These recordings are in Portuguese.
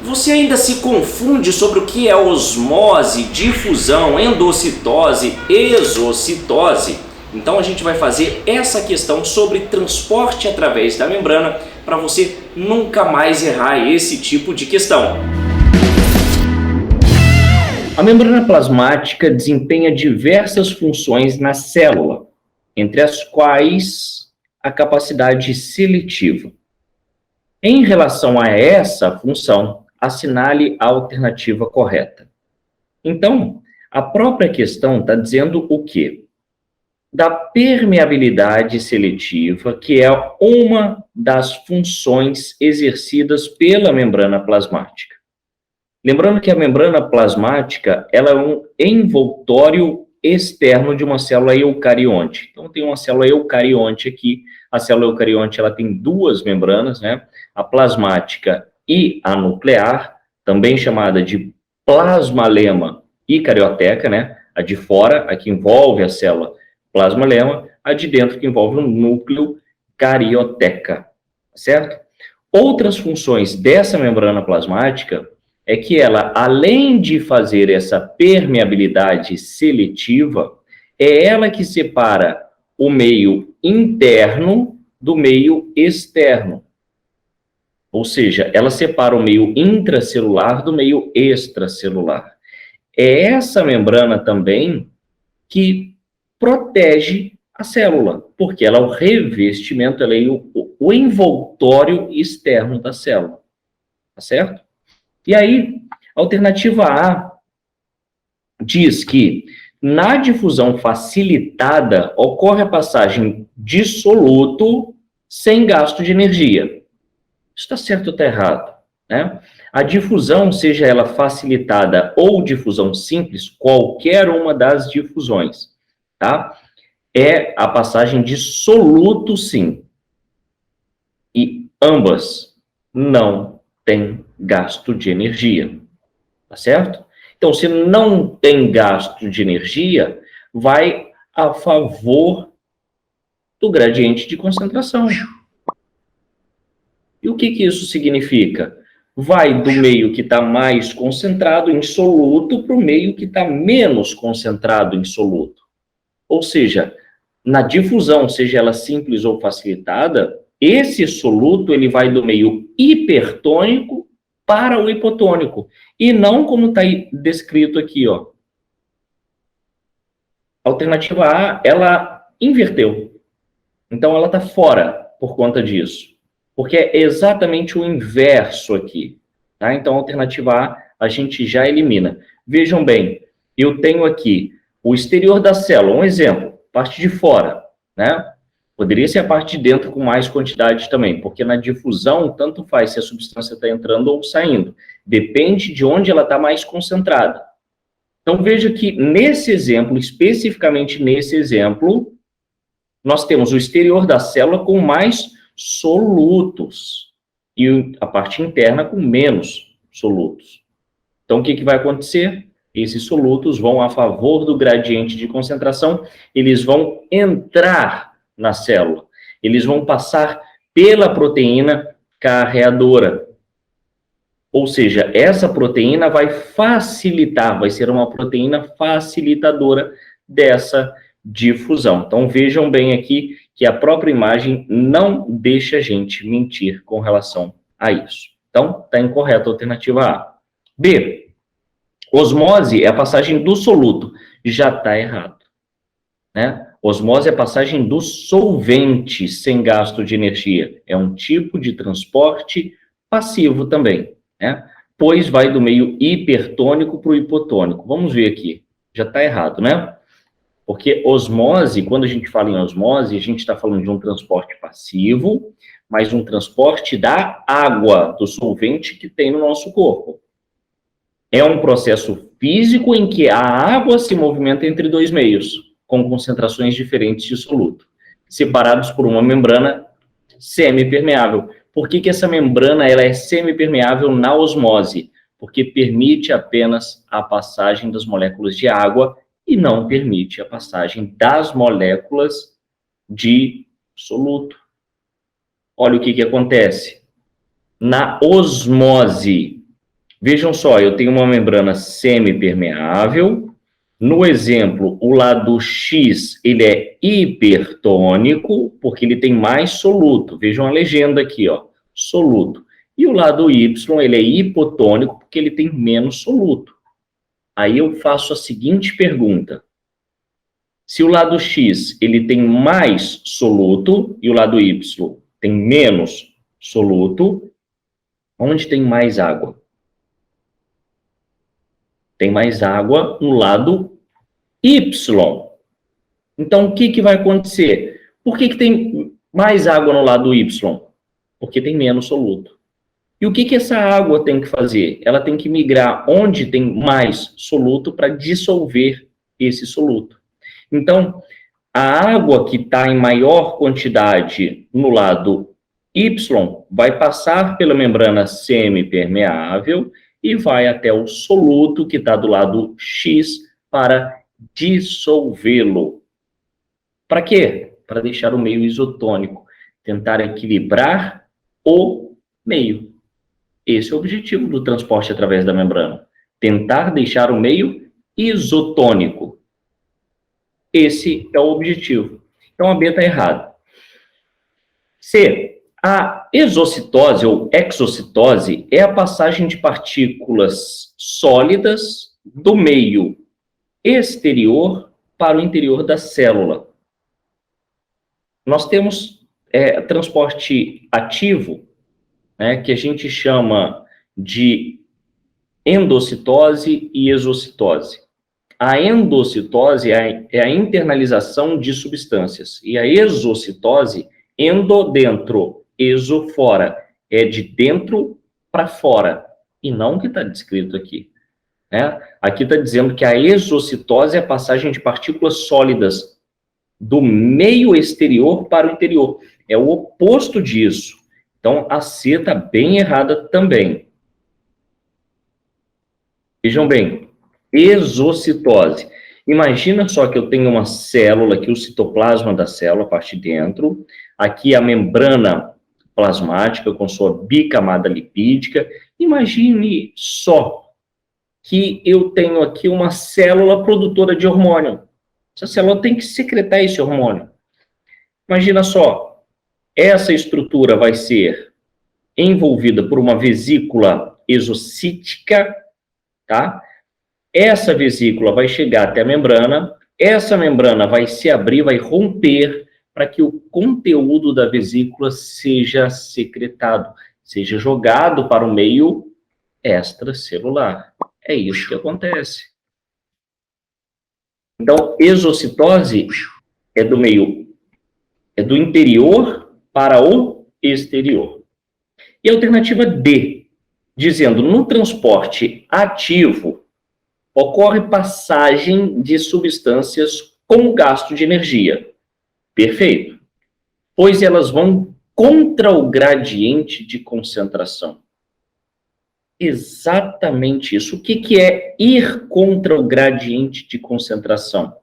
Você ainda se confunde sobre o que é osmose, difusão, endocitose, exocitose? Então a gente vai fazer essa questão sobre transporte através da membrana para você nunca mais errar esse tipo de questão. A membrana plasmática desempenha diversas funções na célula, entre as quais a capacidade seletiva. Em relação a essa função, assinale a alternativa correta. Então, a própria questão está dizendo o quê? Da permeabilidade seletiva, que é uma das funções exercidas pela membrana plasmática. Lembrando que a membrana plasmática ela é um envoltório externo de uma célula eucarionte. Então, tem uma célula eucarionte aqui. A célula eucarionte ela tem duas membranas, né? A plasmática e a nuclear, também chamada de plasmalema e carioteca, né? A de fora, a que envolve a célula plasmalema, a de dentro que envolve o núcleo carioteca, certo? Outras funções dessa membrana plasmática é que ela, além de fazer essa permeabilidade seletiva, é ela que separa o meio interno do meio externo. Ou seja, ela separa o meio intracelular do meio extracelular. É essa membrana também que protege a célula, porque ela é o revestimento, ela é o envoltório externo da célula. Tá certo? E aí, a alternativa A diz que na difusão facilitada ocorre a passagem de soluto sem gasto de energia. Isso está certo ou está errado? Né? A difusão, seja ela facilitada ou difusão simples, qualquer uma das difusões, tá? É a passagem de soluto, sim. E ambas não têm gasto de energia, tá certo? Então, se não tem gasto de energia, vai a favor do gradiente de concentração. E o que isso significa? Vai do meio que está mais concentrado em soluto para o meio que está menos concentrado em soluto. Ou seja, na difusão, seja ela simples ou facilitada, esse soluto ele vai do meio hipertônico para o hipotônico. E não como está descrito aqui, ó. A alternativa A, ela inverteu. Então, ela está fora por conta disso. Porque é exatamente o inverso aqui. Tá? Então, a alternativa A, a gente já elimina. Vejam bem, eu tenho aqui o exterior da célula, um exemplo, parte de fora, né? Poderia ser a parte de dentro com mais quantidade também, porque na difusão, tanto faz se a substância está entrando ou saindo. Depende de onde ela está mais concentrada. Então, veja que nesse exemplo, especificamente nesse exemplo, nós temos o exterior da célula com mais solutos e a parte interna com menos solutos. Então, o que vai acontecer? Esses solutos vão a favor do gradiente de concentração, eles vão entrar na célula, eles vão passar pela proteína carreadora. Ou seja, essa proteína vai facilitar, vai ser uma proteína facilitadora dessa difusão. Então, vejam bem aqui que a própria imagem não deixa a gente mentir com relação a isso. Então, está incorreta a alternativa A. B. Osmose é a passagem do soluto. Já está errado. Né? Osmose é a passagem do solvente sem gasto de energia. É um tipo de transporte passivo também. Né? Pois vai do meio hipertônico para o hipotônico. Vamos ver aqui. Já está errado, né? Porque osmose, quando a gente fala em osmose, a gente está falando de um transporte passivo, mas um transporte da água, do solvente que tem no nosso corpo. É um processo físico em que a água se movimenta entre dois meios, com concentrações diferentes de soluto, separados por uma membrana semipermeável. Por que essa membrana ela é semipermeável na osmose? Porque permite apenas a passagem das moléculas de água e não permite a passagem das moléculas de soluto. Olha o que acontece. Na osmose, Vejam só, eu tenho uma membrana semipermeável. No exemplo, o lado X, ele é hipertônico, porque ele tem mais soluto. Vejam a legenda aqui, ó, soluto. E o lado Y, ele é hipotônico, porque ele tem menos soluto. Aí eu faço a seguinte pergunta. Se o lado X, ele tem mais soluto, e o lado Y tem menos soluto, onde tem mais água? Tem mais água no lado Y. Então, o que vai acontecer? Por que tem mais água no lado Y? Porque tem menos soluto. E o que essa água tem que fazer? Ela tem que migrar onde tem mais soluto para dissolver esse soluto. Então, a água que está em maior quantidade no lado Y vai passar pela membrana semipermeável e vai até o soluto que está do lado X para dissolvê-lo. Para quê? Para deixar o meio isotônico, tentar equilibrar o meio. Esse é o objetivo do transporte através da membrana. Tentar deixar o meio isotônico. Esse é o objetivo. Então, a B está errada. C. A exocitose ou exocitose é a passagem de partículas sólidas do meio exterior para o interior da célula. Nós temos transporte ativo, né, que a gente chama de endocitose e exocitose. A endocitose é a internalização de substâncias, e a exocitose, endo dentro, exo fora, é de dentro para fora, e não o que está descrito aqui. Né? Aqui está dizendo que a exocitose é a passagem de partículas sólidas do meio exterior para o interior. É o oposto disso. Então, a C está bem errada também. Vejam bem, exocitose. Imagina só que eu tenho uma célula aqui, o citoplasma da célula, a parte de dentro. Aqui a membrana plasmática com sua bicamada lipídica. Imagine só que eu tenho aqui uma célula produtora de hormônio. Essa célula tem que secretar esse hormônio. Imagina só, essa estrutura vai ser envolvida por uma vesícula exocítica, tá? Essa vesícula vai chegar até a membrana, essa membrana vai se abrir, vai romper, para que o conteúdo da vesícula seja secretado, seja jogado para o meio extracelular. É isso que acontece. Então, exocitose é do meio, é do interior para o exterior. E a alternativa D, dizendo, no transporte ativo, ocorre passagem de substâncias com gasto de energia. Perfeito. Pois elas vão contra o gradiente de concentração. Exatamente isso. O que é ir contra o gradiente de concentração?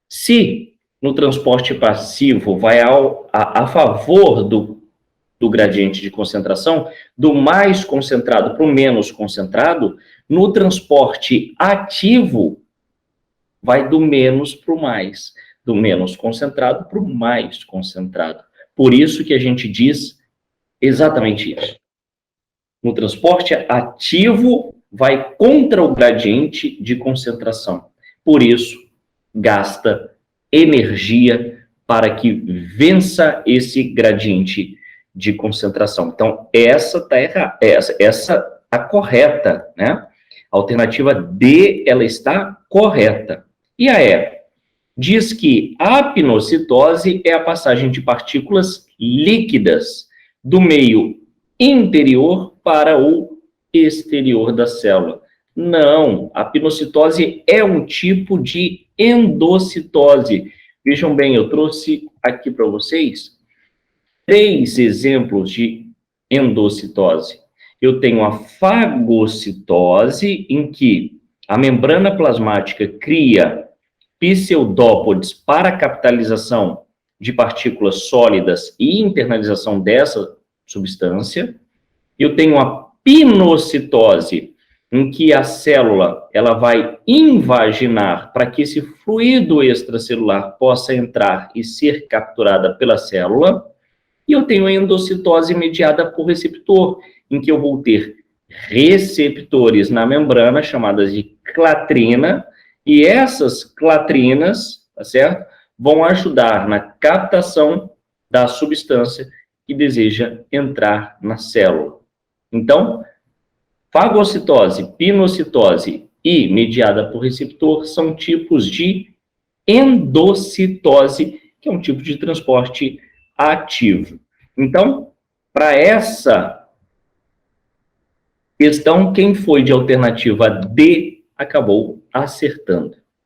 Se no transporte passivo vai a favor do gradiente de concentração, do mais concentrado para o menos concentrado, no transporte ativo vai do menos para o mais, do menos concentrado para o mais concentrado. Por isso que a gente diz exatamente isso. No transporte ativo, vai contra o gradiente de concentração. Por isso, gasta energia para que vença esse gradiente de concentração. Então, essa tá errada, essa a correta, né? A alternativa D, ela está correta. E a E? Diz que a apinocitose é a passagem de partículas líquidas do meio interior para o exterior da célula. Não, a pinocitose é um tipo de endocitose. Vejam bem, eu trouxe aqui para vocês 3 exemplos de endocitose. Eu tenho a fagocitose, em que a membrana plasmática cria pseudópodes para capitalização de partículas sólidas e internalização dessa substância. Eu tenho a pinocitose, em que a célula ela vai invaginar para que esse fluido extracelular possa entrar e ser capturada pela célula. E eu tenho a endocitose mediada por receptor, em que eu vou ter receptores na membrana, chamadas de clatrina, e essas clatrinas, tá certo? Vão ajudar na captação da substância que deseja entrar na célula. Então, fagocitose, pinocitose e mediada por receptor são tipos de endocitose, que é um tipo de transporte ativo. Então, para essa questão, quem foi de alternativa D acabou acertando.